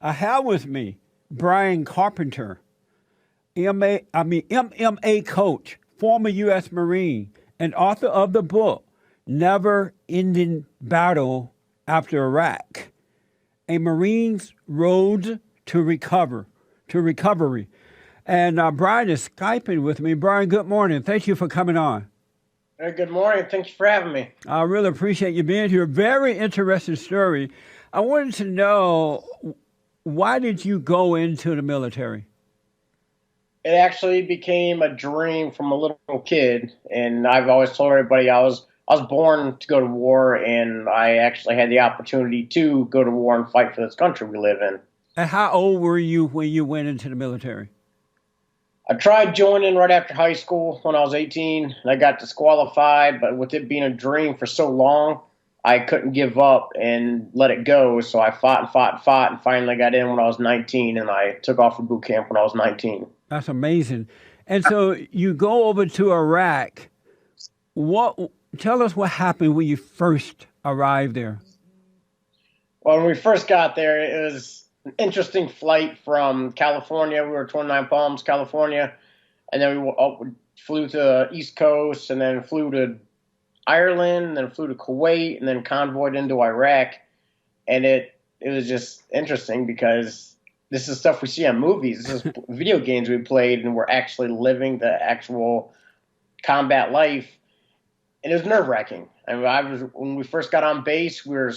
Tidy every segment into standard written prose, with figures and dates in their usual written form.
I have with me Bryan Carpenter, MMA coach, former U.S. Marine, and author of the book Never Ending Battle After Iraq, a Marine's Road to Recovery. And Bryan is Skyping with me. Bryan, good morning. Thank you for coming on. Good morning. Thank you for having me. I really appreciate you being here. Very interesting story. I wanted to know, why did you go into the military? It actually became a dream from a little kid, and I've always told everybody I was born to go to war, and I actually had the opportunity to go to war and fight for this country we live in. And how old were you when you went into the military? I tried joining right after high school when I was 18, and I got disqualified, but with it being a dream for so long, I couldn't give up and let it go. So I fought and fought and fought, and finally got in when I was 19, and I took off for boot camp when I was 19. That's amazing. And so you go over to Iraq. What? Tell us what happened when you first arrived there. Well, when we first got there, it was an interesting flight from California. We were 29 Palms, California, and then we flew to the East Coast, and then flew to Ireland, and then flew to Kuwait, and then convoyed into Iraq. And it was just interesting because this is stuff we see on movies. This is video games we played, and we're actually living the actual combat life. And it was nerve-wracking. I mean, when we first got on base, we were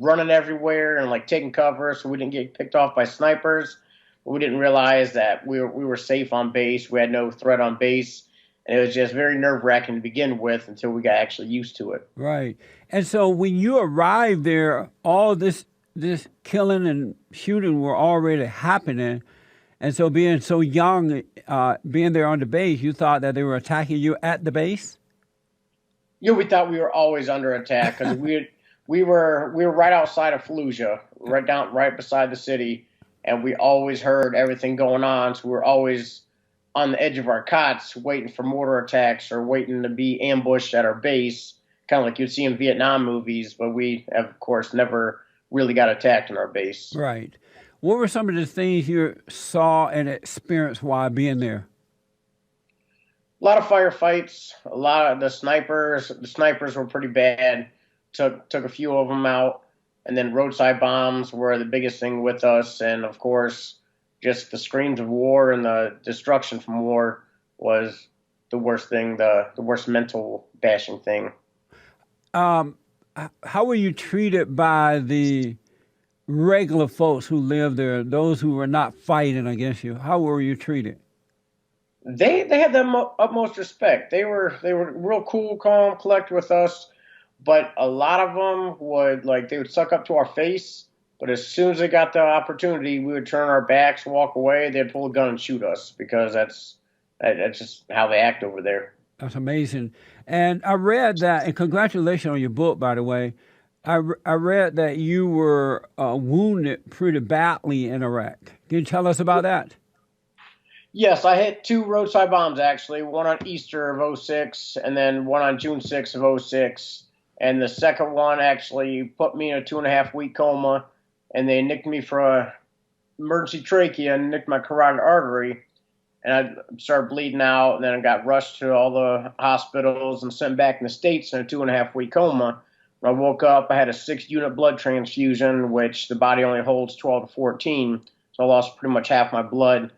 running everywhere and like taking cover, so we didn't get picked off by snipers. But we didn't realize that we were safe on base. We had no threat on base, and it was just very nerve-wracking to begin with until we got actually used to it. Right. And so when you arrived there, all this killing and shooting were already happening. And so being so young, being there on the base, you thought that they were attacking you at the base? Yeah, we thought we were always under attack because we were right outside of Fallujah, right beside the city, and we always heard everything going on. So we were always on the edge of our cots, waiting for mortar attacks or waiting to be ambushed at our base, kind of like you'd see in Vietnam movies. But we, of course, never really got attacked in our base. Right. What were some of the things you saw and experienced while being there? A lot of firefights, a lot of the snipers. The snipers were pretty bad. Took a few of them out, and then roadside bombs were the biggest thing with us. And of course, just the screams of war and the destruction from war was the worst thing, the worst mental bashing thing. How were you treated by the regular folks who lived there, those who were not fighting against you? How were you treated? They had the utmost respect. They were real cool, calm, collected with us, but a lot of them they would suck up to our face. But as soon as they got the opportunity, we would turn our backs, walk away. They'd pull a gun and shoot us because that's just how they act over there. That's amazing. And I read that, and congratulations on your book, by the way. I read that you were wounded pretty badly in Iraq. Can you tell us about that? Yes, I hit two roadside bombs, actually, one on Easter of '06 and then one on June 6th of '06. And the second one actually put me in a 2.5-week coma, and they nicked me for a emergency trachea and nicked my carotid artery. And I started bleeding out, and then I got rushed to all the hospitals and sent back in the States in a 2.5-week coma. When I woke up, I had a 6-unit blood transfusion, which the body only holds 12 to 14. So I lost pretty much half my blood.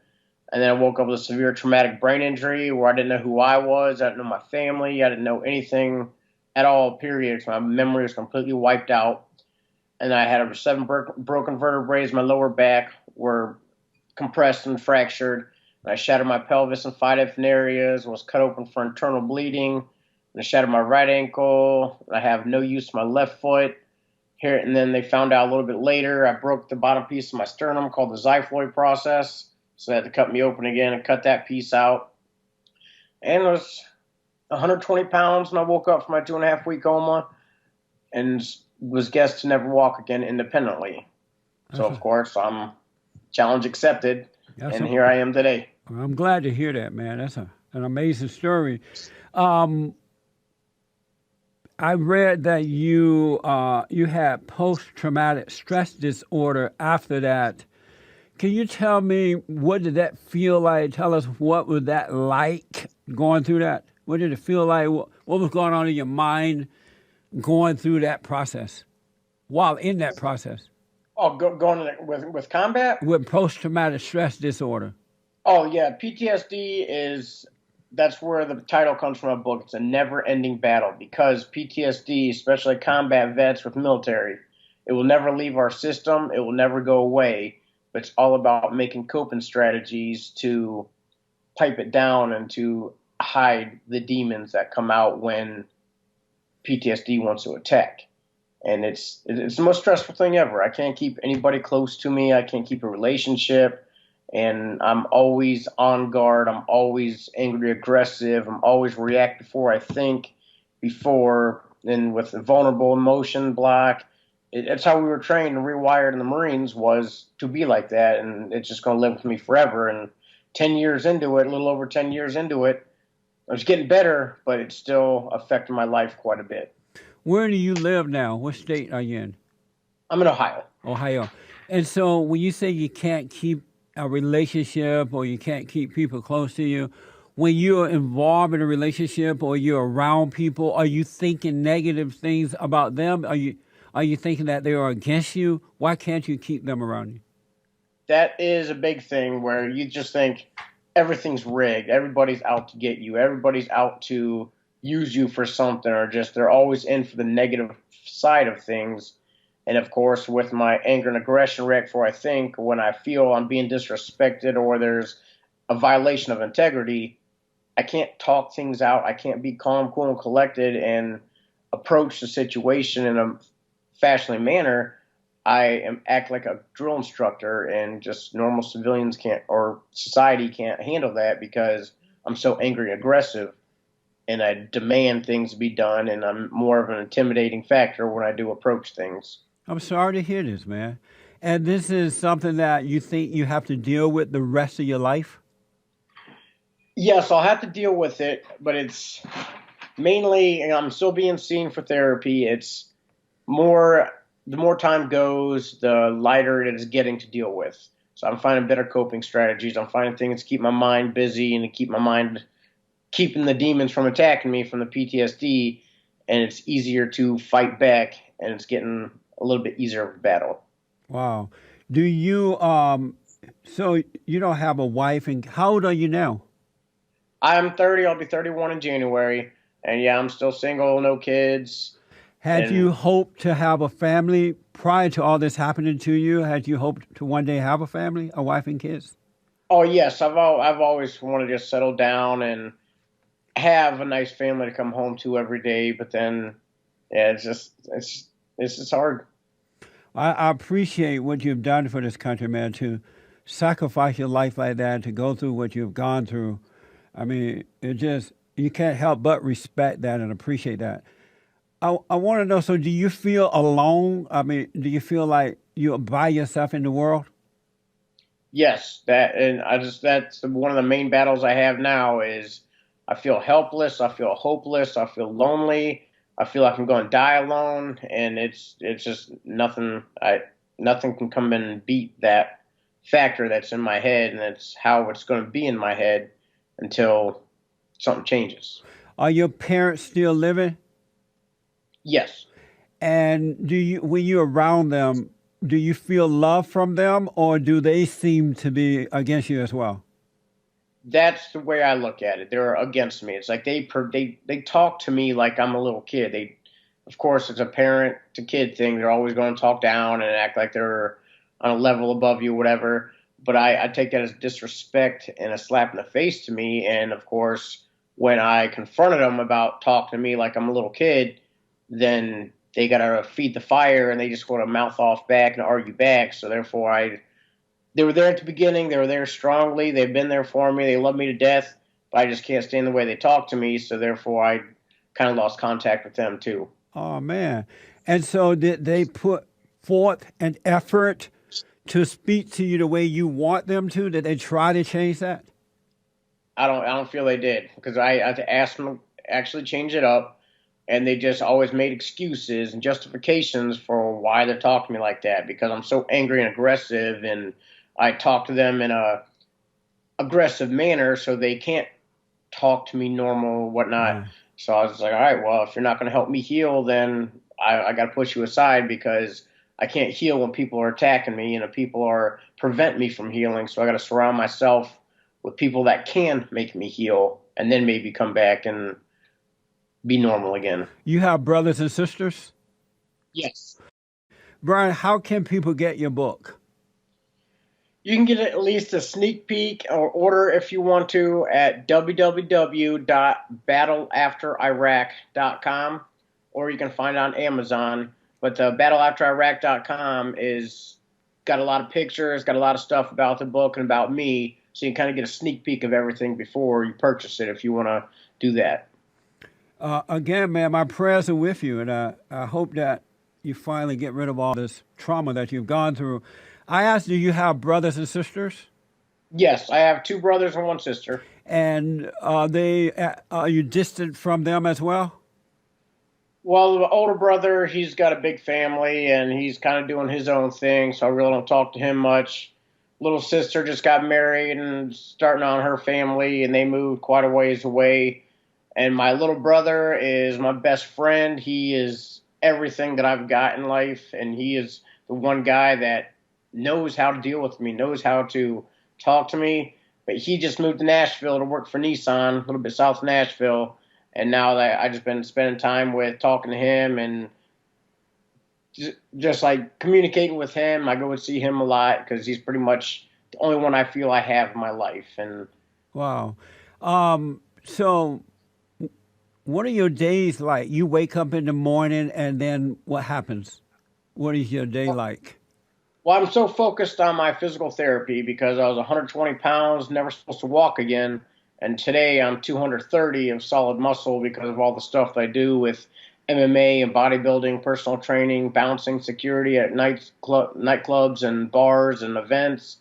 And then I woke up with a severe traumatic brain injury where I didn't know who I was. I didn't know my family. I didn't know anything at all, period. So my memory was completely wiped out. And I had 7 broken vertebrae. My lower back were compressed and fractured. And I shattered my pelvis in 5 different areas and was cut open for internal bleeding. And I shattered my right ankle. I have no use of my left foot. Here, and then they found out a little bit later I broke the bottom piece of my sternum called the xiphoid process. So they had to cut me open again and cut that piece out. And it was 120 pounds when I woke up from my 2.5-week coma and was guessed to never walk again independently. So, of course, I'm challenge accepted, and here I am today. I'm glad to hear that, man. That's an amazing story. I read that you had post-traumatic stress disorder after that Can you tell me what did that feel like? Tell us what was that like going through that? What did it feel like? What was going on in your mind going through that process? While in that process Oh, going with combat? with post traumatic stress disorder. Oh yeah, PTSD is that's where the title comes from a book. It's a never-ending battle because PTSD, especially combat vets with military, it will never leave our system. It will never go away. But it's all about making coping strategies to pipe it down and to hide the demons that come out when PTSD wants to attack. And it's the most stressful thing ever. I can't keep anybody close to me. I can't keep a relationship, and I'm always on guard. I'm always angry, aggressive. I'm always react before I think, before and with the vulnerable emotion block. It's how we were trained and rewired in the Marines was to be like that, and it's just going to live with me forever. And 10 years into it, a little over 10 years into it, I was getting better, but it's still affecting my life quite a bit. Where do you live now? What state are you in? I'm in Ohio. Ohio. And so when you say you can't keep a relationship or you can't keep people close to you, when you're involved in a relationship or you're around people, are you thinking negative things about them? Are you thinking that they are against you? Why can't you keep them around you? That is a big thing where you just think everything's rigged. Everybody's out to get you. Everybody's out to use you for something, or just they're always in for the negative side of things. And of course, with my anger and aggression react for I think when I feel I'm being disrespected or there's a violation of integrity, I can't talk things out. I can't be calm, cool, and collected and approach the situation in a fashionable manner. Act like a drill instructor, and just normal civilians can't, or society can't handle that because I'm so angry and aggressive, and I demand things be done, and I'm more of an intimidating factor when I do approach things. I'm sorry to hear this, man. And this is something that you think you have to deal with the rest of your life? Yes, I'll have to deal with it, but it's mainly, and I'm still being seen for therapy. It's more, the more time goes, the lighter it is getting to deal with. So I'm finding better coping strategies. I'm finding things to keep my mind busy and to keep my mind keeping the demons from attacking me from the PTSD, and it's easier to fight back, and it's getting a little bit easier of a battle. Wow. Do you so you don't have a wife, and how old are you now? I'm 30. I'll be 31 in January, and yeah, I'm still single, no kids, Had you and hoped to have a family prior to all this happening to you? Had you hoped to one day have a family, a wife and kids? oh yes, I've always wanted to just settle down and have a nice family to come home to every day. But then, yeah, it's just hard. I appreciate what you've done for this country, man, to sacrifice your life like that, to go through what you've gone through. I mean, it just, you can't help but respect that and appreciate that. I want to know, so do you feel alone? I mean, do you feel like you're by yourself in the world? Yes, that and I just that's one of the main battles I have now is I feel helpless, I feel hopeless, I feel lonely, I feel like I'm going to die alone, and it's just nothing can come in and beat that factor that's in my head, and it's how it's going to be in my head until something changes. Are your parents still living? Yes. And do you, when you're around them, do you feel love from them, or do they seem to be against you as well? That's the way I look at it. They're against me. It's like they talk to me like I'm a little kid. They, of course, it's a parent to kid thing. They're always going to talk down and act like they're on a level above you, whatever. But I take that as disrespect and a slap in the face to me. And of course, when I confronted them about talking to me like I'm a little kid, then they got to feed the fire and they just want to mouth off back and argue back. So therefore, they were there at the beginning. They were there strongly. They've been there for me. They love me to death. But I just can't stand the way they talk to me. So therefore, I kind of lost contact with them too. Oh man! And so did they put forth an effort to speak to you the way you want them to? Did they try to change that? I don't feel they did because I asked them to actually change it up, and they just always made excuses and justifications for why they're talking to me like that because I'm so angry and aggressive and I talk to them in a aggressive manner, so they can't talk to me normal, whatnot. So I was like, all right, well, if you're not going to help me heal, then I got to push you aside because I can't heal when people are attacking me and people are prevent me from healing. So I got to surround myself with people that can make me heal, and then maybe come back and be normal again. You have brothers and sisters? Yes. Bryan, how can people get your book? You can get at least a sneak peek or order if you want to at www.battleafteriraq.com, or you can find it on Amazon. But the battleafteriraq.com is got a lot of pictures, got a lot of stuff about the book and about me, so you can kind of get a sneak peek of everything before you purchase it if you want to do that. Again, man, my prayers are with you, and I hope that you finally get rid of all this trauma that you've gone through. I asked, do you have brothers and sisters? Yes, I have 2 brothers and 1 sister. And are you distant from them as well? Well, the older brother, he's got a big family and he's kind of doing his own thing, so I really don't talk to him much. Little sister just got married and starting on her family, and they moved quite a ways away. And my little brother is my best friend. He is everything that I've got in life, and he is the one guy that knows how to deal with me, knows how to talk to me. But he just moved to Nashville to work for Nissan, a little bit south of Nashville. And now that I just been spending time with talking to him and just like communicating with him. I go and see him a lot because he's pretty much the only one I feel I have in my life. And wow. So what are your days like? You wake up in the morning and then what happens? What is your day like? Well, I'm so focused on my physical therapy because I was 120 pounds, never supposed to walk again. And today I'm 230 of solid muscle because of all the stuff that I do with MMA and bodybuilding, personal training, bouncing, security at nightclubs and bars and events.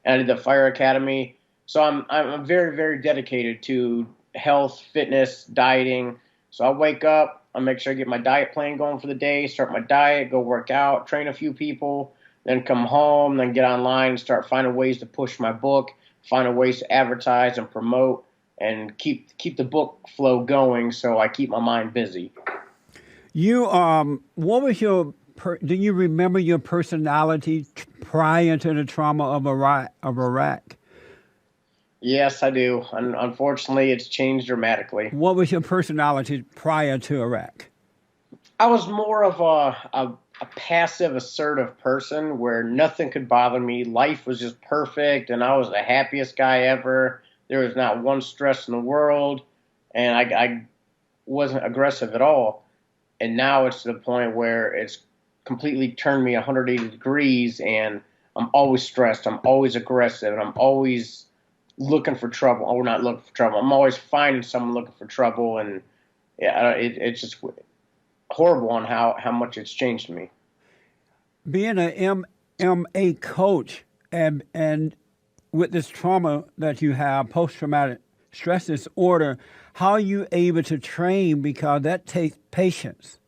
And I did the fire academy. So I'm very, very dedicated to health, fitness, dieting. So I wake up, I make sure I get my diet plan going for the day, start my diet, go work out, train a few people, then come home, then get online and start finding ways to push my book, finding ways to advertise and promote and keep the book flow going so I keep my mind busy. You what was do you remember your personality prior to the trauma of Iraq? Yes, I do. Unfortunately, it's changed dramatically. What was your personality prior to Iraq? I was more of a passive, assertive person where nothing could bother me. Life was just perfect, and I was the happiest guy ever. There was not one stress in the world, and I wasn't aggressive at all. And now it's to the point where it's completely turned me 180 degrees, and I'm always stressed. I'm always aggressive, and I'm always looking for trouble. Or not looking for trouble. I'm always finding someone looking for trouble, and yeah, it's just horrible on how much it's changed me. Being an MMA coach and with this trauma that you have, post-traumatic stress disorder, how are you able to train? Because that takes patience.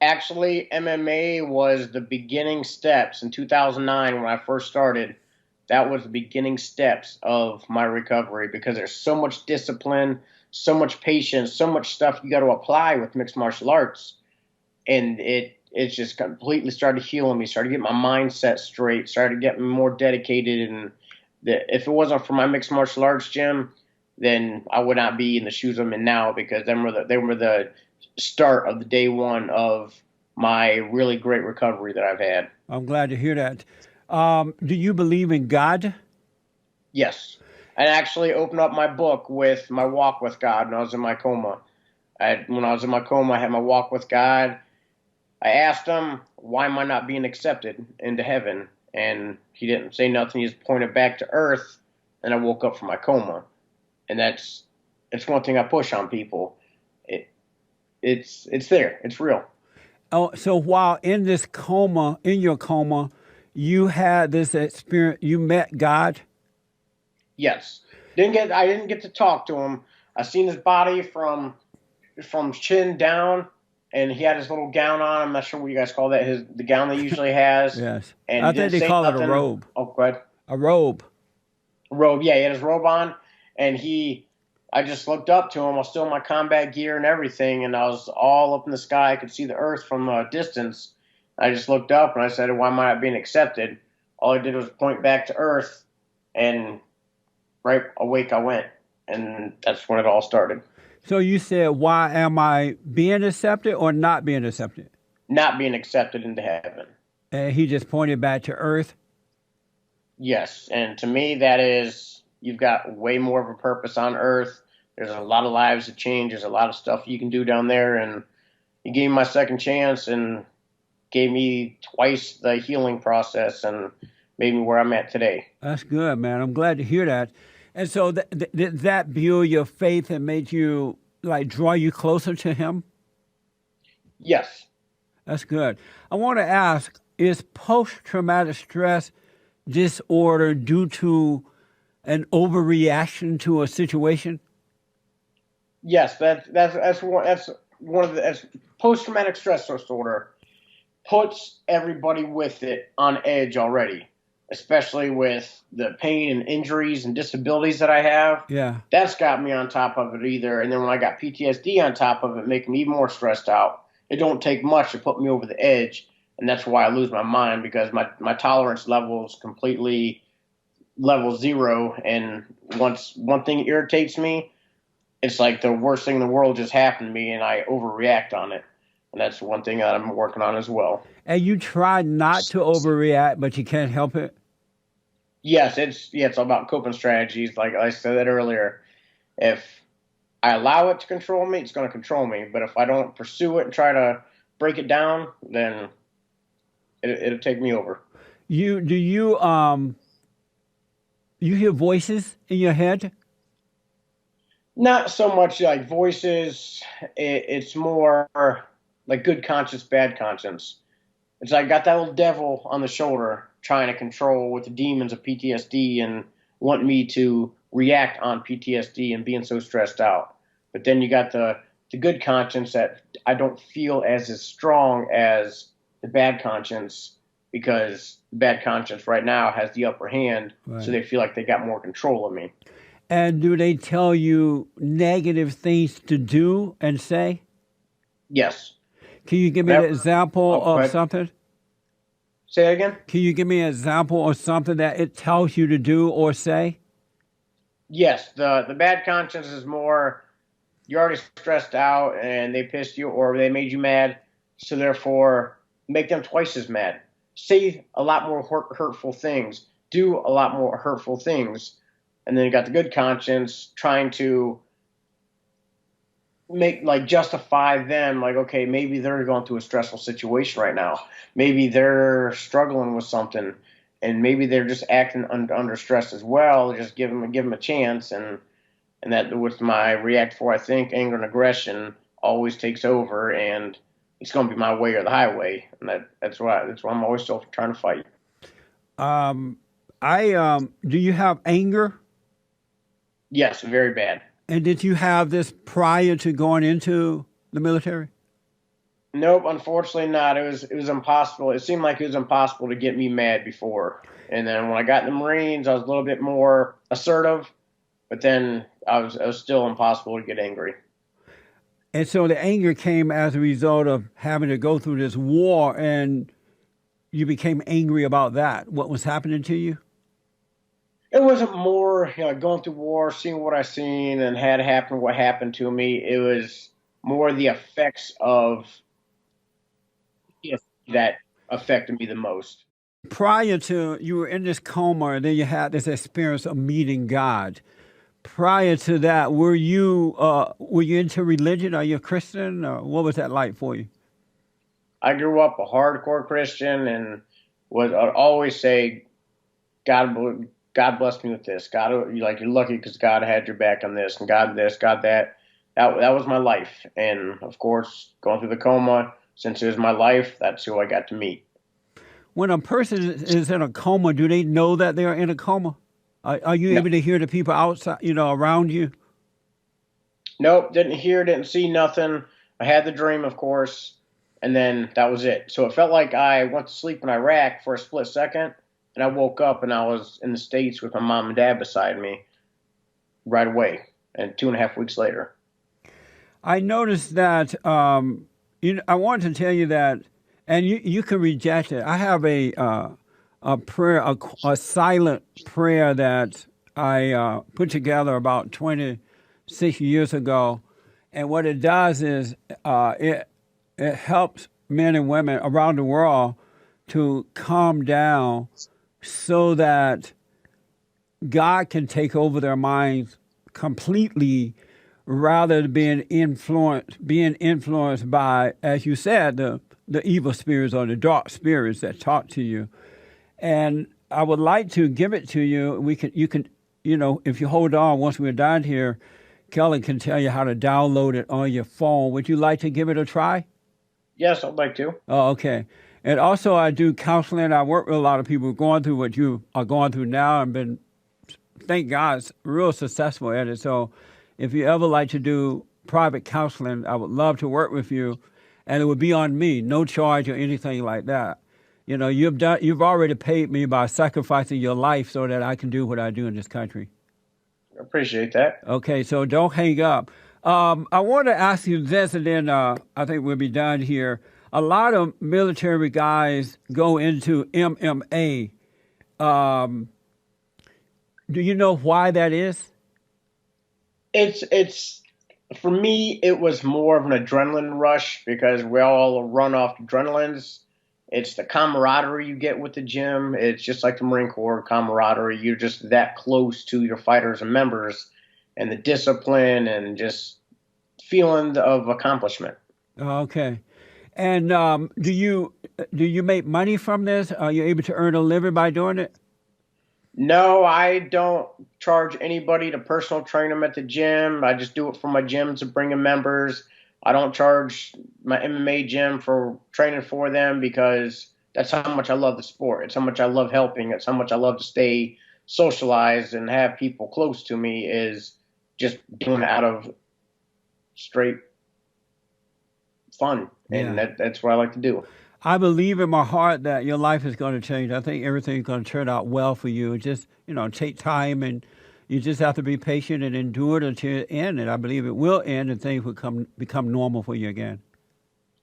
Actually, MMA was the beginning steps in 2009 when I first started. That was the beginning steps of my recovery because there's so much discipline, so much patience, so much stuff you got to apply with mixed martial arts. And it's just completely started healing me, started getting my mindset straight, started getting more dedicated. And if it wasn't for my mixed martial arts gym, then I would not be in the shoes I'm in now because they were the start of the day one of my really great recovery that I've had. I'm glad to hear that. Do you believe in God? Yes. I actually opened up my book with my walk with God when I was in my coma. When I was in my coma, I had my walk with God. I asked him, why am I not being accepted into heaven? And he didn't say nothing. He just pointed back to earth, and I woke up from my coma. And it's one thing I push on people. It's there. It's real. Oh, so while in your coma, you had this experience. You met God. Yes. I didn't get to talk to him. I seen his body from chin down, and he had his little gown on. I'm not sure what you guys call that. The gown that he usually has. Yes. And I think they call it a robe. Oh, Go ahead. A robe. Robe, yeah, he had his robe on, and I just looked up to him. I was still in my combat gear and everything, and I was all up in the sky. I could see the earth from a distance. I just looked up and I said, why am I not being accepted? All I did was point back to earth, and right awake I went, and that's when it all started. So you said, why am I being accepted or not being accepted? Not being accepted into heaven. And he just pointed back to earth? Yes, and to me that is, you've got way more of a purpose on earth. There's a lot of lives to change. There's a lot of stuff you can do down there, and he gave me my second chance and gave me twice the healing process and made me where I'm at today. That's good, man. I'm glad to hear that. And so did that build your faith and make you, like, draw you closer to him? Yes. That's good. I want to ask, is post-traumatic stress disorder due to an overreaction to a situation? Yes, that's one of the post-traumatic stress disorder puts everybody with it on edge already, especially with the pain and injuries and disabilities that I have. Yeah. That's got me on top of it either. And then when I got PTSD on top of it, making me even more stressed out, it don't take much to put me over the edge. And that's why I lose my mind, because my tolerance level is completely level zero. And once one thing irritates me, it's like the worst thing in the world just happened to me, and I overreact on it. And that's one thing that I'm working on as well. And you try not to overreact, but you can't help it? Yes, it's all about coping strategies. Like I said that earlier, if I allow it to control me, it's going to control me. But if I don't pursue it and try to break it down, then it'll take me over. You hear voices in your head? Not so much like voices. It's more like good conscience, bad conscience. It's like I got that little devil on the shoulder trying to control with the demons of PTSD and want me to react on PTSD and being so stressed out. But then you got the good conscience that I don't feel as strong as the bad conscience, because the bad conscience right now has the upper hand, right. So they feel like they got more control of me. And do they tell you negative things to do and say? Yes. Can you give me an example of something? Say that again? Can you give me an example of something that it tells you to do or say? Yes. The bad conscience is more, you're already stressed out and they pissed you or they made you mad, so therefore make them twice as mad. Say a lot more hurtful things. Do a lot more hurtful things. And then you got the good conscience trying to justify them, like, okay, maybe they're going through a stressful situation right now. Maybe they're struggling with something, and maybe they're just acting under stress as well. Just give them a chance, and that with my react for, I think, anger and aggression always takes over, and it's going to be my way or the highway, and that's why I'm always still trying to fight. Do you have anger? Yes, very bad. And did you have this prior to going into the military? Nope, unfortunately not. It was impossible. It seemed like it was impossible to get me mad before. And then when I got in the Marines, I was a little bit more assertive, but then I was still impossible to get angry. And so the anger came as a result of having to go through this war, and you became angry about that. What was happening to you? It wasn't more, going through war, seeing what I seen and had happen, what happened to me. It was more the effects of that affected me the most. Prior to, you were in this coma, and then you had this experience of meeting God. Prior to that, were you into religion? Are you a Christian? Or what was that like for you? I grew up a hardcore Christian and I'd always say, God blessed me with this. God, you're lucky because God had your back on this, and God this, God that. That was my life. And of course, going through the coma, since it was my life, that's who I got to meet. When a person is in a coma, do they know that they're in a coma? Are you able to hear the people outside, around you? Nope, didn't hear, didn't see nothing. I had the dream, of course, and then that was it. So it felt like I went to sleep in Iraq for a split second, and I woke up and I was in the States with my mom and dad beside me right away, and 2.5 weeks later. I noticed that. I wanted to tell you that, and you can reject it. I have a prayer, a silent prayer that I put together about 26 years ago, and what it does is it helps men and women around the world to calm down so that God can take over their minds completely rather than being influenced by, as you said, the evil spirits or the dark spirits that talk to you. And I would like to give it to you. You can, if you hold on, once we're done here, Kelly can tell you how to download it on your phone. Would you like to give it a try? Yes, I'd like to. Oh, okay. And also, I do counseling. I work with a lot of people going through what you are going through now and been, thank God, real successful at it. So if you ever like to do private counseling, I would love to work with you. And it would be on me, no charge or anything like that. You've already paid me by sacrificing your life so that I can do what I do in this country. I appreciate that. Okay, so don't hang up. I want to ask you this, and then I think we'll be done here. A lot of military guys go into MMA. Do you know why that is? It's for me, it was more of an adrenaline rush because we all run off adrenalines. It's the camaraderie you get with the gym. It's just like the Marine Corps camaraderie. You're just that close to your fighters and members, and the discipline and just feeling of accomplishment. Okay. And do you make money from this? Are you able to earn a living by doing it? No, I don't charge anybody to personal train them at the gym. I just do it for my gym to bring in members. I don't charge my MMA gym for training for them because that's how much I love the sport. It's how much I love helping. It's how much I love to stay socialized and have people close to me is just doing it out of straight fun. And that's what I like to do. I believe in my heart that your life is going to change. I think everything's going to turn out well for you. Just, take time, and you just have to be patient and endure it until it ends. And I believe it will end and things will become normal for you again.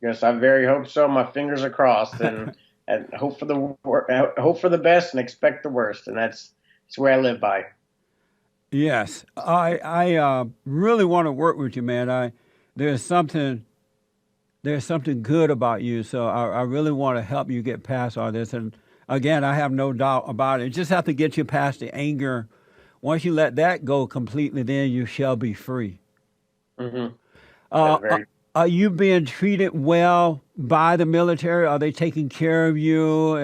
Yes, I very hope so. My fingers are crossed, and, and hope for the best and expect the worst. And that's the way I live by. Yes, I really want to work with you, man. There's something good about you, so I really want to help you get past all this. And again, I have no doubt about it. You just have to get you past the anger. Once you let that go completely, then you shall be free. Mm-hmm. Are you being treated well by the military? Are they taking care of you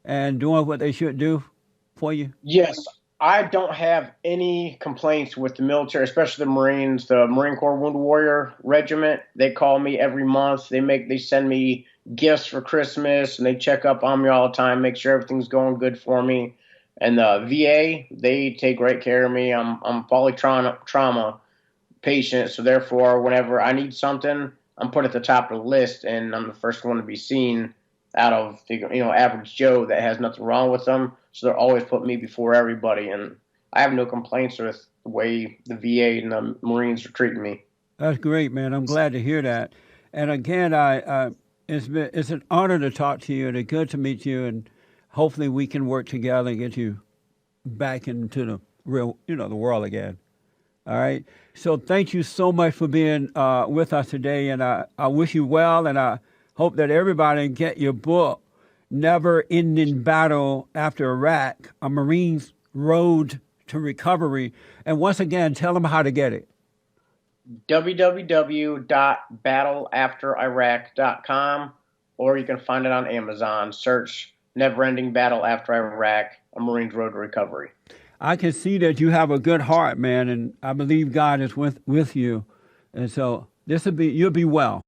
and doing what they should do for you? Yes, I don't have any complaints with the military, especially the Marines, the Marine Corps Wounded Warrior Regiment. They call me every month. They send me gifts for Christmas, and they check up on me all the time, make sure everything's going good for me. And the VA, they take great care of me. I'm polytrauma patient, so therefore, whenever I need something, I'm put at the top of the list, and I'm the first one to be seen out of the average Joe that has nothing wrong with them. So they're always put me before everybody, and I have no complaints with the way the VA and the Marines are treating me. That's great, man. I'm glad to hear that. And again, it's an honor to talk to you, and it's good to meet you. And hopefully, we can work together and get you back into the real, the world again. All right. So thank you so much for being with us today, and I wish you well, and I hope that everybody get your book, Never Ending Battle After Iraq, A Marine's Road to Recovery. And once again, tell them how to get it. www.battleafteriraq.com, or you can find it on Amazon. Search Never Ending Battle After Iraq, A Marine's Road to Recovery. I can see that you have a good heart, man, and I believe God is with you. And so you'll be well.